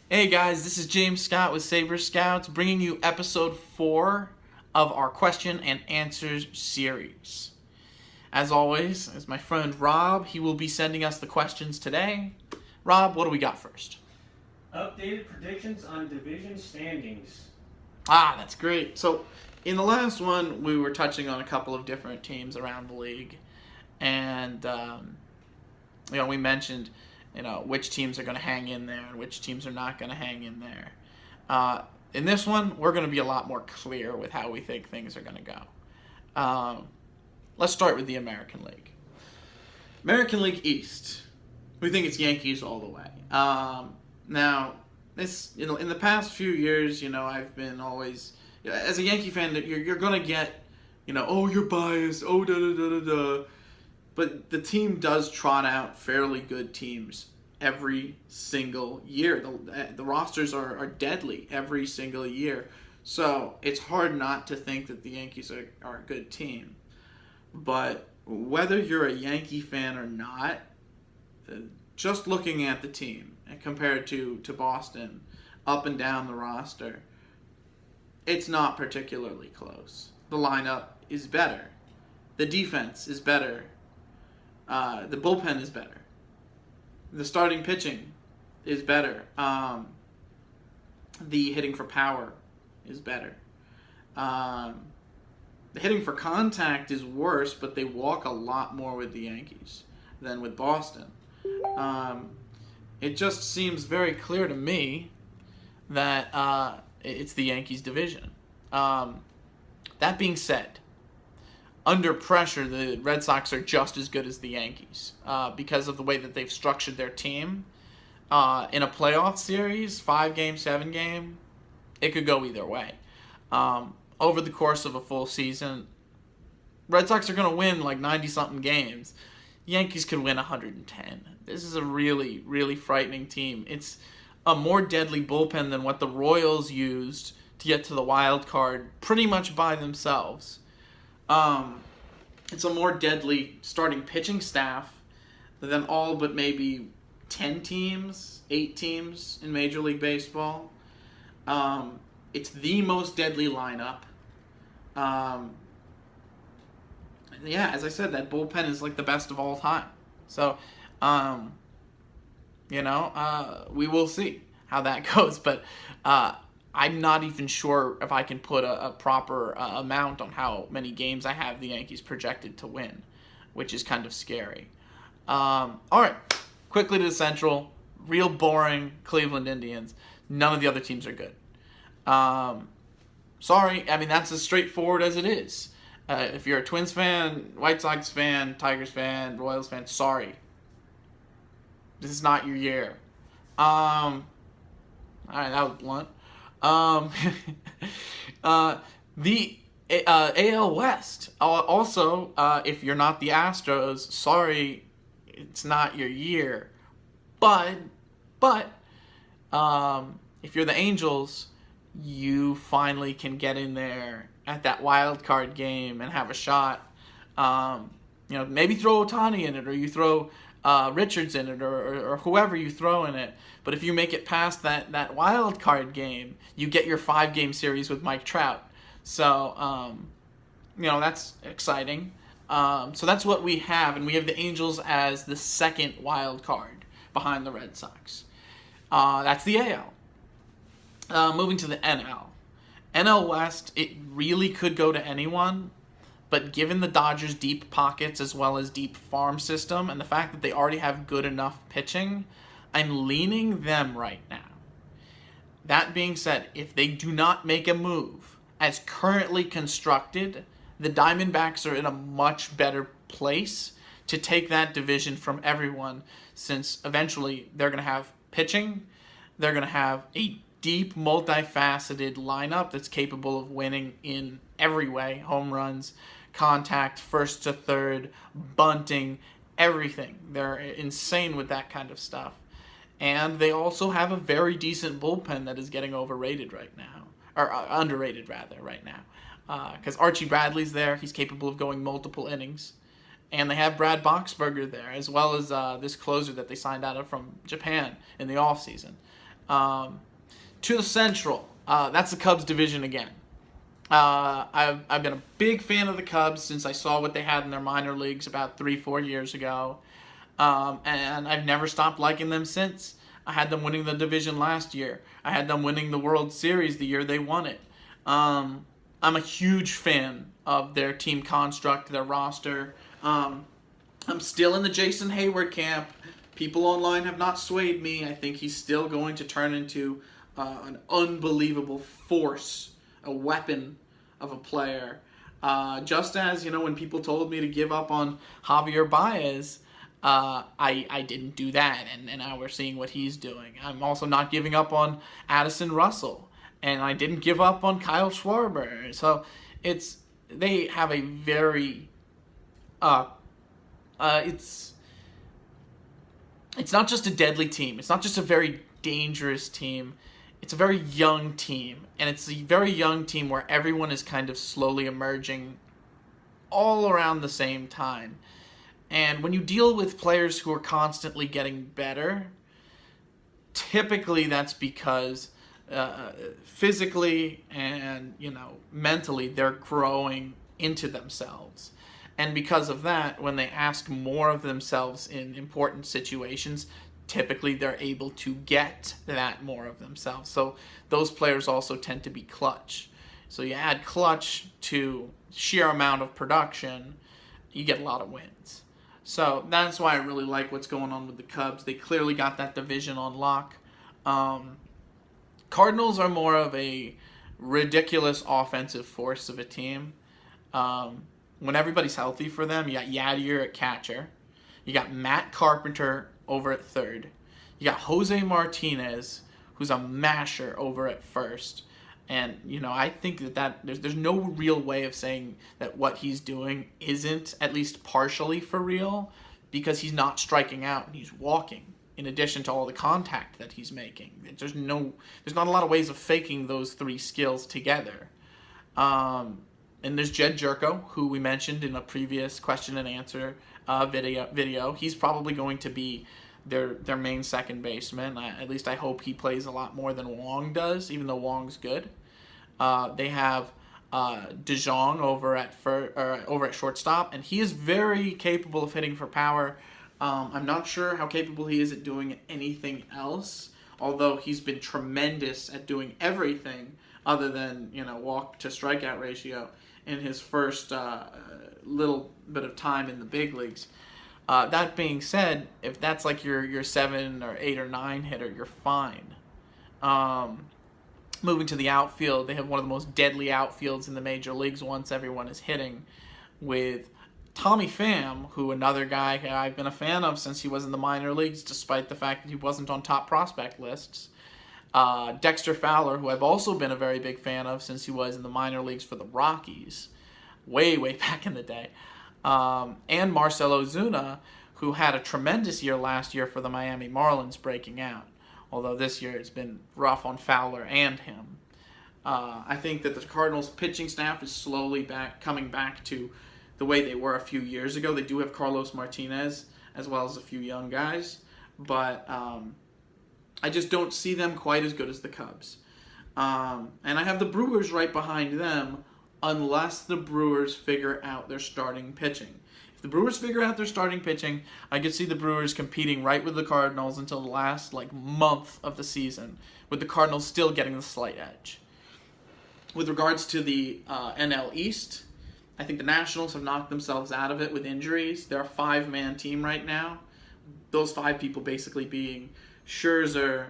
Hey guys, this is James Scott with Saber Scouts, bringing you episode 4 of our question and answers series. As always, as my friend Rob, he will be sending us the questions today. Rob, what do we got first? Updated predictions on division standings. That's great. So, in the last one, we were touching on a couple of different teams around the league, and we mentioned which teams are going to hang in there and which teams are not going to hang in there. In this one, we're going to be a lot more clear with how we think things are going to go. Let's start with the American League. American League East. We think it's Yankees all the way. Now, this in the past few years, I've been always as a Yankee fan that you're going to get, oh, you're biased, oh, da da da da da. But the team does trot out fairly good teams every single year. The rosters are deadly every single year. So it's hard not to think that the Yankees are a good team. But whether you're a Yankee fan or not, just looking at the team and compared to Boston, up and down the roster, it's not particularly close. The lineup is better. The defense is better. The bullpen is better. The starting pitching is better. The hitting for power is better. The hitting for contact is worse, but they walk a lot more with the Yankees than with Boston. It just seems very clear to me that it's the Yankees division. That being said, under pressure, the Red Sox are just as good as the Yankees because of the way that they've structured their team. In a playoff series, 5-game, 7-game, it could go either way. Over the course of a full season, Red Sox are going to win like 90-something games. Yankees could win 110. This is a really, really frightening team. It's a more deadly bullpen than what the Royals used to get to the wild card pretty much by themselves. It's a more deadly starting pitching staff than all but maybe 10 teams, 8 teams in Major League Baseball. It's the most deadly lineup. As I said, that bullpen is like the best of all time. So, we will see how that goes. But I'm not even sure if I can put a proper amount on how many games I have the Yankees projected to win, which is kind of scary. All right, quickly to the Central. Real boring Cleveland Indians. None of the other teams are good. Sorry, I mean, that's as straightforward as it is. If you're a Twins fan, White Sox fan, Tigers fan, Royals fan, sorry. This is not your year. All right, that was blunt. The AL West. Also, if you're not the Astros, sorry, it's not your year. But, if you're the Angels, you finally can get in there at that wild card game and have a shot. Maybe throw Ohtani in it, or you throw Richards in it, or whoever you throw in it. But if you make it past that wild card game, you get your 5-game series with Mike Trout. So, that's exciting. So that's what we have, and we have the Angels as the second wild card behind the Red Sox. That's the AL. Moving to the NL. NL West, it really could go to anyone. But given the Dodgers' deep pockets as well as deep farm system and the fact that they already have good enough pitching, I'm leaning them right now. That being said, if they do not make a move as currently constructed, the Diamondbacks are in a much better place to take that division from everyone, since eventually they're going to have pitching, they're going to have a deep, multifaceted lineup that's capable of winning in every way. Home runs, contact, first to third, bunting, everything. They're insane with that kind of stuff. And they also have a very decent bullpen that is getting overrated right now. Or underrated, rather, right now. Because Archie Bradley's there. He's capable of going multiple innings. And they have Brad Boxberger there, as well as this closer that they signed out of from Japan in the offseason. To the Central, that's the Cubs division again. I've been a big fan of the Cubs since I saw what they had in their minor leagues about 3-4 years ago, and I've never stopped liking them since. I had them winning the division last year. I had them winning the World Series the year they won it. I'm a huge fan of their team construct, their roster. I'm still in the Jason Hayward camp. People online have not swayed me. I think he's still going to turn into an unbelievable force, a weapon of a player. Just as, when people told me to give up on Javier Baez, I didn't do that, and now we're seeing what he's doing. I'm also not giving up on Addison Russell, and I didn't give up on Kyle Schwarber. So they have a very it's not just a deadly team. It's not just a very dangerous team. It's a very young team, and it's a very young team where everyone is kind of slowly emerging all around the same time. And when you deal with players who are constantly getting better, typically that's because physically and mentally they're growing into themselves. And because of that, when they ask more of themselves in important situations, typically they're able to get that more of themselves. So those players also tend to be clutch. So you add clutch to sheer amount of production, you get a lot of wins. So that's why I really like what's going on with the Cubs. They clearly got that division on lock. Cardinals are more of a ridiculous offensive force of a team. When everybody's healthy for them, you got Yadier at catcher. You got Matt Carpenter over at third. You got Jose Martinez, who's a masher, over at first. And, I think that there's no real way of saying that what he's doing isn't at least partially for real, because he's not striking out and he's walking, in addition to all the contact that he's making. There's not a lot of ways of faking those three skills together. And there's Jed Jerko, who we mentioned in a previous question and answer video. He's probably going to be their main second baseman. At least I hope he plays a lot more than Wong does, even though Wong's good. They have DeJong over at shortstop, and he is very capable of hitting for power. I'm not sure how capable he is at doing anything else, although he's been tremendous at doing everything other than walk to strikeout ratio in his first little bit of time in the big leagues. That being said, if that's like your 7 or 8 or 9 hitter, you're fine. Moving to the outfield, they have one of the most deadly outfields in the major leagues once everyone is hitting, with Tommy Pham, who another guy I've been a fan of since he was in the minor leagues, despite the fact that he wasn't on top prospect lists. Dexter Fowler, who I've also been a very big fan of since he was in the minor leagues for the Rockies, way back in the day. And Marcell Ozuna, who had a tremendous year last year for the Miami Marlins, breaking out. Although this year it's been rough on Fowler and him. I think that the Cardinals' pitching staff is slowly coming back to the way they were a few years ago. They do have Carlos Martinez as well as a few young guys, but I just don't see them quite as good as the Cubs. And I have the Brewers right behind them, unless the Brewers figure out their starting pitching. If the Brewers figure out their starting pitching, I could see the Brewers competing right with the Cardinals until the last month of the season, with the Cardinals still getting the slight edge. With regards to the NL East, I think the Nationals have knocked themselves out of it with injuries. They're a 5-man team right now. Those 5 people basically being Scherzer,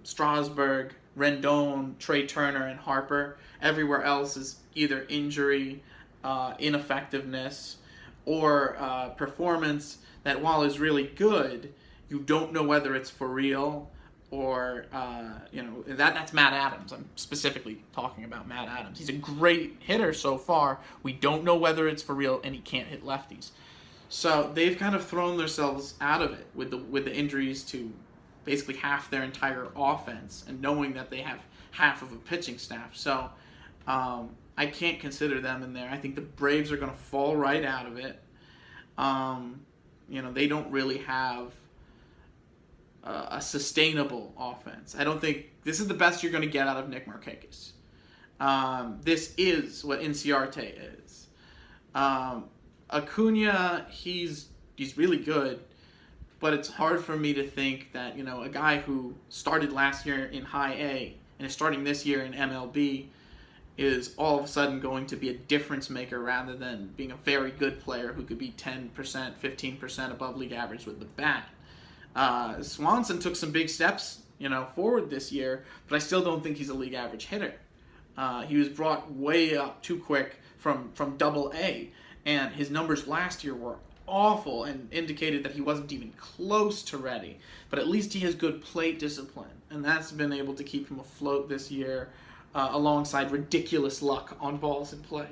Strasburg, Rendon, Trey Turner, and Harper. Everywhere else is either injury, ineffectiveness, or performance that, while is really good, you don't know whether it's for real or, that's Matt Adams. I'm specifically talking about Matt Adams. He's a great hitter so far. We don't know whether it's for real, and he can't hit lefties. So they've kind of thrown themselves out of it with the injuries to basically half their entire offense, and knowing that they have half of a pitching staff. So I can't consider them in there. I think the Braves are going to fall right out of it. They don't really have a sustainable offense. I don't think this is the best you're going to get out of Nick Markakis. This is what Inciarte is. Acuna, he's really good, but it's hard for me to think that, you know, a guy who started last year in High A and is starting this year in MLB is all of a sudden going to be a difference maker rather than being a very good player who could be 10%, 15% above league average with the bat. Swanson took some big steps, you know, forward this year, but I still don't think he's a league average hitter. He was brought way up too quick from Double A, and his numbers last year were awful and indicated that he wasn't even close to ready. But at least he has good plate discipline, and that's been able to keep him afloat this year, alongside ridiculous luck on balls in play.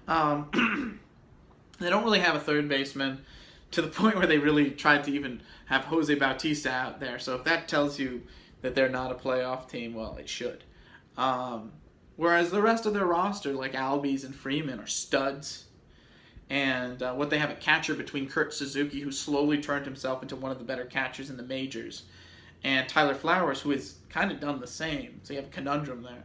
They don't really have a third baseman, to the point where they really tried to even have Jose Bautista out there. So if that tells you that they're not a playoff team, well, it should. Whereas the rest of their roster, like Albies and Freeman, are studs. And what they have at catcher between Kurt Suzuki, who slowly turned himself into one of the better catchers in the majors, and Tyler Flowers, who has kind of done the same. So you have a conundrum there.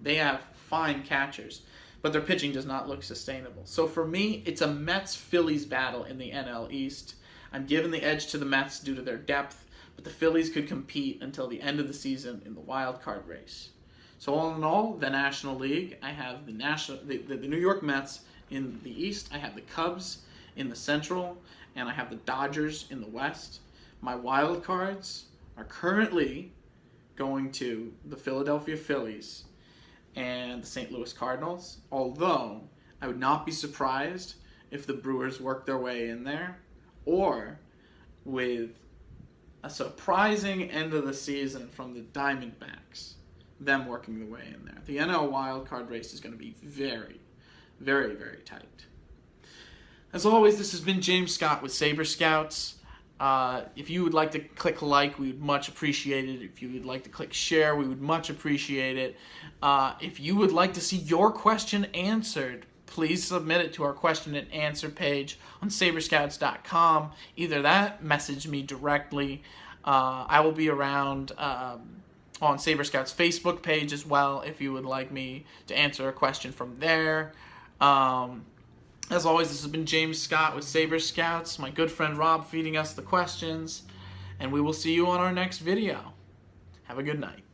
They have fine catchers, but their pitching does not look sustainable. So for me, it's a Mets-Phillies battle in the NL East. I'm giving the edge to the Mets due to their depth, but the Phillies could compete until the end of the season in the wild card race. So all in all, the National League, I have the New York Mets in the East, I have the Cubs in the Central, and I have the Dodgers in the West. My wild cards are currently going to the Philadelphia Phillies and the St. Louis Cardinals, although I would not be surprised if the Brewers work their way in there, or with a surprising end of the season from the Diamondbacks, them working their way in there. The NL wildcard race is going to be very, very, very tight. As always, this has been James Scott with Saber Scouts. If you would like to click like, we would much appreciate it. If you would like to click share, we would much appreciate it. If you would like to see your question answered, please submit it to our question and answer page on Saberscouts.com. Either that, message me directly. I will be around on Saber Scouts' Facebook page as well if you would like me to answer a question from there. As always, this has been James Scott with Saber Scouts, my good friend Rob feeding us the questions, and we will see you on our next video. Have a good night.